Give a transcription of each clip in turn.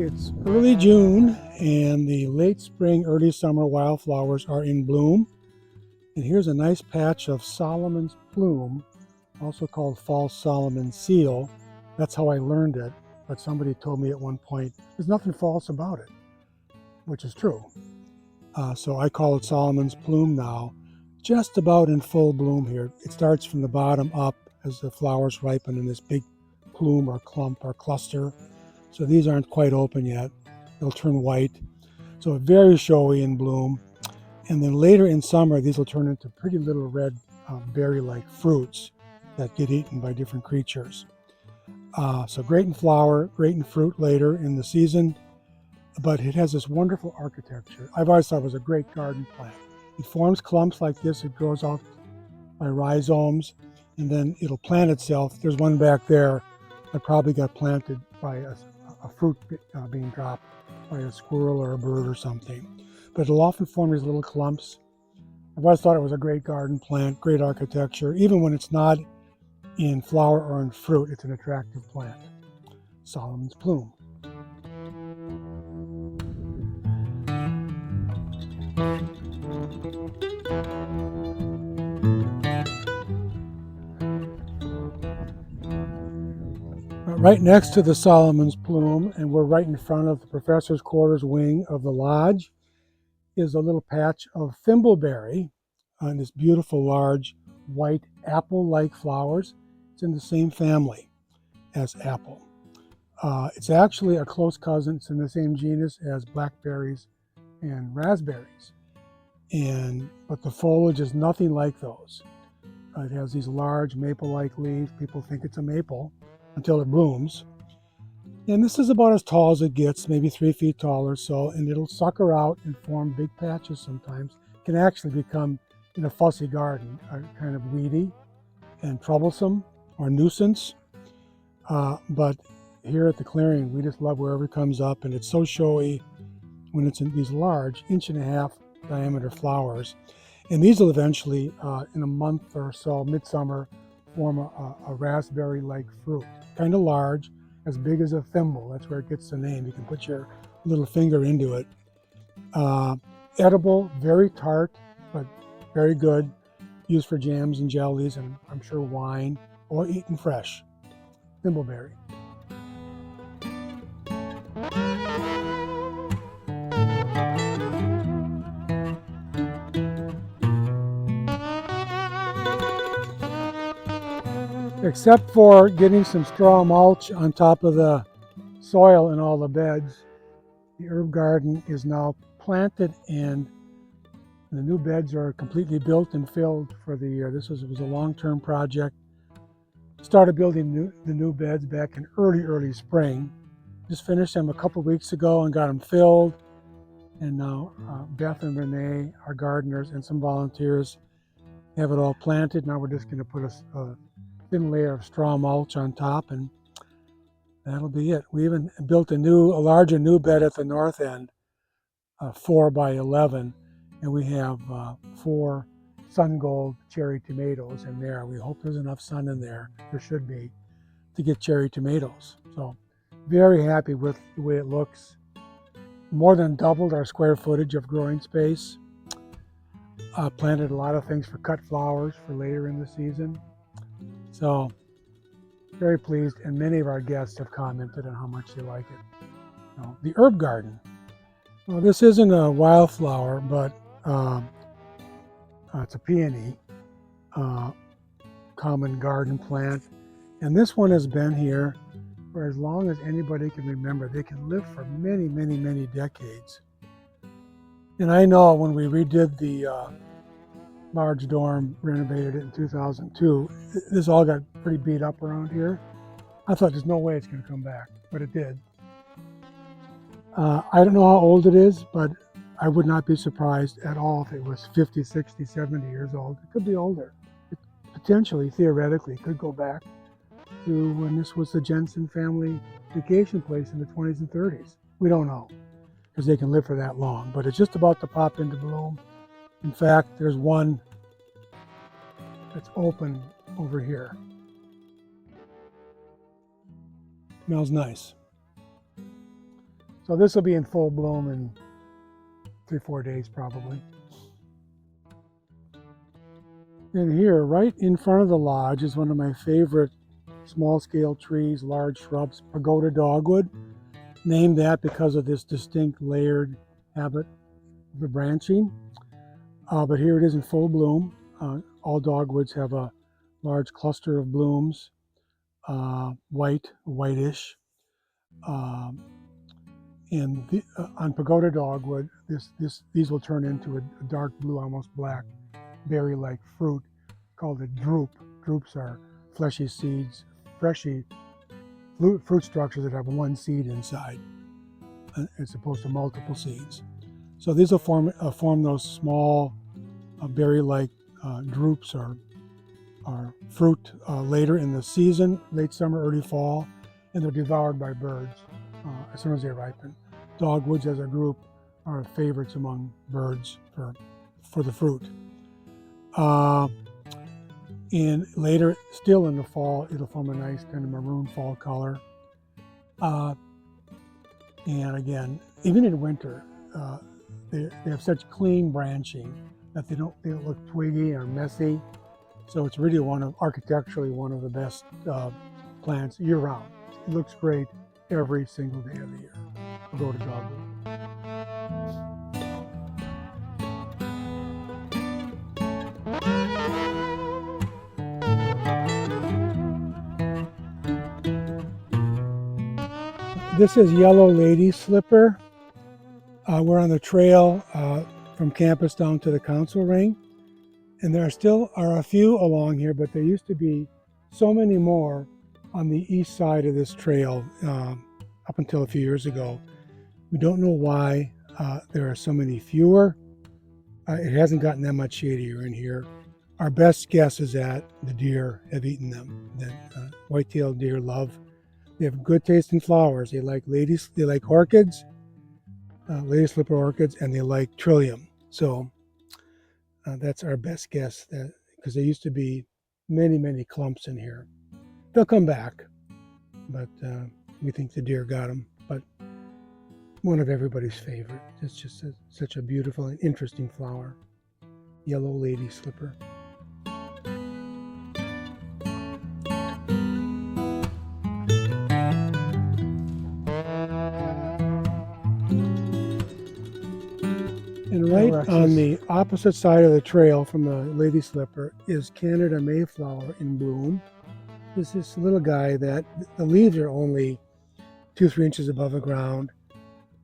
It's early June and the late spring, early summer wildflowers are in bloom. And here's a nice patch of Solomon's plume, also called false Solomon seal. That's how I learned it, but somebody told me at one point, there's nothing false about it, which is true. So I call it Solomon's plume now, just about in full bloom here. It starts from the bottom up as the flowers ripen in this big plume or clump or cluster. So these aren't quite open yet. They'll turn white. So very showy in bloom. And then later in summer, these will turn into pretty little red berry-like fruits that get eaten by different creatures. So great in flower, great in fruit later in the season, but it has this wonderful architecture. I've always thought it was a great garden plant. It forms clumps like this. It grows out by rhizomes, and then it'll plant itself. There's one back there that probably got planted by a fruit being dropped by a squirrel or a bird or something. But it'll often form these little clumps. I've always thought it was a great garden plant, great architecture. Even when it's not in flower or in fruit, it's an attractive plant. Solomon's plume. Right next to the Solomon's plume, and we're right in front of the professor's quarters wing of the lodge, is a little patch of thimbleberry on this beautiful large white apple-like flowers. It's in the same family as apple. It's actually a close cousin. It's in the same genus as blackberries and raspberries. But the foliage is nothing like those. It has these large maple-like leaves. People think it's a maple until it blooms. And this is about as tall as it gets, maybe 3 feet tall or so, and it'll sucker out and form big patches sometimes. It can actually become, in a fussy garden, kind of weedy and troublesome or nuisance. But here at the clearing, we just love wherever it comes up, and it's so showy when it's in these large 1.5-inch diameter flowers. And these will eventually, in a month or so, midsummer, form a raspberry-like fruit, kind of large, as big as a thimble. That's where it gets the name. You can put your little finger into it. Edible, very tart, but very good. Used for jams and jellies, and I'm sure wine, or eaten fresh. Thimbleberry. Except for getting some straw mulch on top of the soil in all the beds, the herb garden is now planted and the new beds are completely built and filled for the year. This was a long-term project. Started building the new beds back in early spring. Just finished them a couple weeks ago and got them filled. And now Beth and Renee, our gardeners, and some volunteers have it all planted. Now we're just going to put a thin layer of straw mulch on top, and that'll be it. We even built a larger new bed at the north end, 4 by 11, and we have 4 sun gold cherry tomatoes in there. We hope there's enough sun in there. There should be to get cherry tomatoes. So very happy with the way it looks. More than doubled our square footage of growing space. Planted a lot of things for cut flowers for later in the season. So very pleased, and many of our guests have commented on how much they like it. Now, the herb garden. Well, this isn't a wildflower, but it's a peony, common garden plant. And this one has been here for as long as anybody can remember. They can live for many decades. And I know when we redid the large dorm, renovated it in 2002, this all got pretty beat up around here. I thought there's no way it's going to come back, but it did. I don't know how old it is, but I would not be surprised at all if it was 50, 60, 70 years old. It could be older. It potentially, theoretically, could go back to when this was the Jensen family vacation place in the 20s and 30s. We don't know, because they can live for that long, but it's just about to pop into bloom. In fact, there's one that's open over here. Smells nice. So this will be in full bloom in 3-4 days probably. And here, right in front of the lodge, is one of my favorite small-scale trees, large shrubs, pagoda dogwood. Named that because of this distinct layered habit of the branching. But here it is in full bloom. All dogwoods have a large cluster of blooms, whitish. And on pagoda dogwood, these will turn into a dark blue, almost black, berry-like fruit called a drupe. Drupes are fleshy seeds, fruit structures that have one seed inside, as opposed to multiple seeds. So these will form those small berry-like drupes or fruit later in the season, late summer, early fall, and they're devoured by birds as soon as they ripen. Dogwoods as a group are favorites among birds for the fruit. And later, still in the fall, it'll form a nice kind of maroon fall color. And again, even in winter, they have such clean branching that they don't look twiggy or messy. So it's really architecturally one of the best plants year round. It looks great every single day of the year. I'll go to dogwood. This is yellow lady slipper. We're on the trail from campus down to the council ring. And there still are a few along here, but there used to be so many more on the east side of this trail up until a few years ago. We don't know why there are so many fewer. It hasn't gotten that much shadier in here. Our best guess is that the deer have eaten them. That white-tailed deer love. They have good taste in flowers. They like orchids, lady slipper orchids, and they like trillium. So that's our best guess, because there used to be many, many clumps in here. They'll come back, but we think the deer got them. But one of everybody's favorite. It's just such a beautiful and interesting flower. Yellow lady slipper. And right on the opposite side of the trail from the lady slipper is Canada mayflower in bloom. This is this little guy that the leaves are only 2-3 inches above the ground,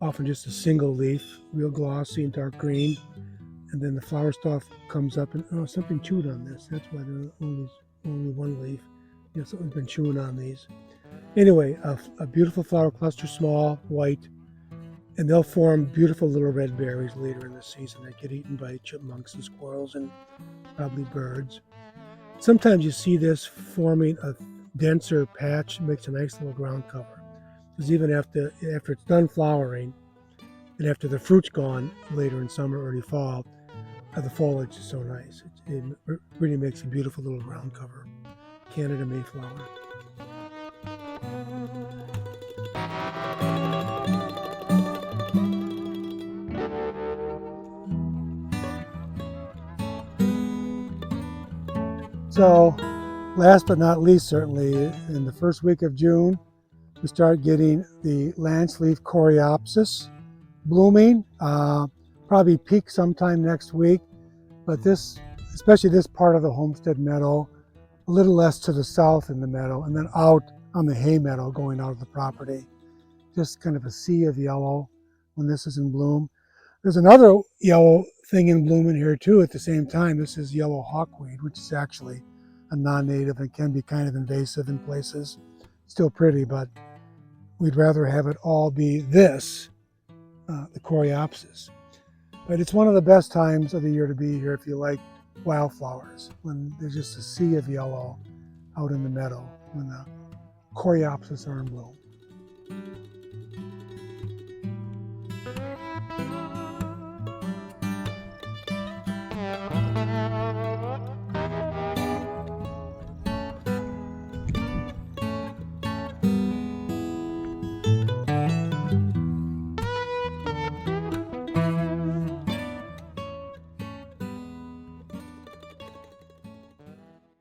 often just a single leaf, real glossy and dark green. And then the flower stalk comes up and something chewed on this. That's why there's only one leaf. Something's been chewing on these. Anyway, a beautiful flower cluster, small, white. And they'll form beautiful little red berries later in the season that get eaten by chipmunks and squirrels and probably birds. Sometimes you see this forming a denser patch, makes a nice little ground cover. Because even after it's done flowering, and after the fruit's gone later in summer, early fall, the foliage is so nice. It really makes a beautiful little ground cover. Canada mayflower. So, last but not least, certainly, in the first week of June, we start getting the lance leaf coreopsis blooming. Probably peak sometime next week, but especially this part of the homestead meadow, a little less to the south in the meadow, and then out on the hay meadow going out of the property. Just kind of a sea of yellow when this is in bloom. There's another yellow thing in bloom in here too at the same time. This is yellow hawkweed, which is actually a non-native and can be kind of invasive in places. Still pretty, but we'd rather have it all be this, the coreopsis. But it's one of the best times of the year to be here if you like wildflowers, when there's just a sea of yellow out in the meadow, when the coreopsis are in bloom.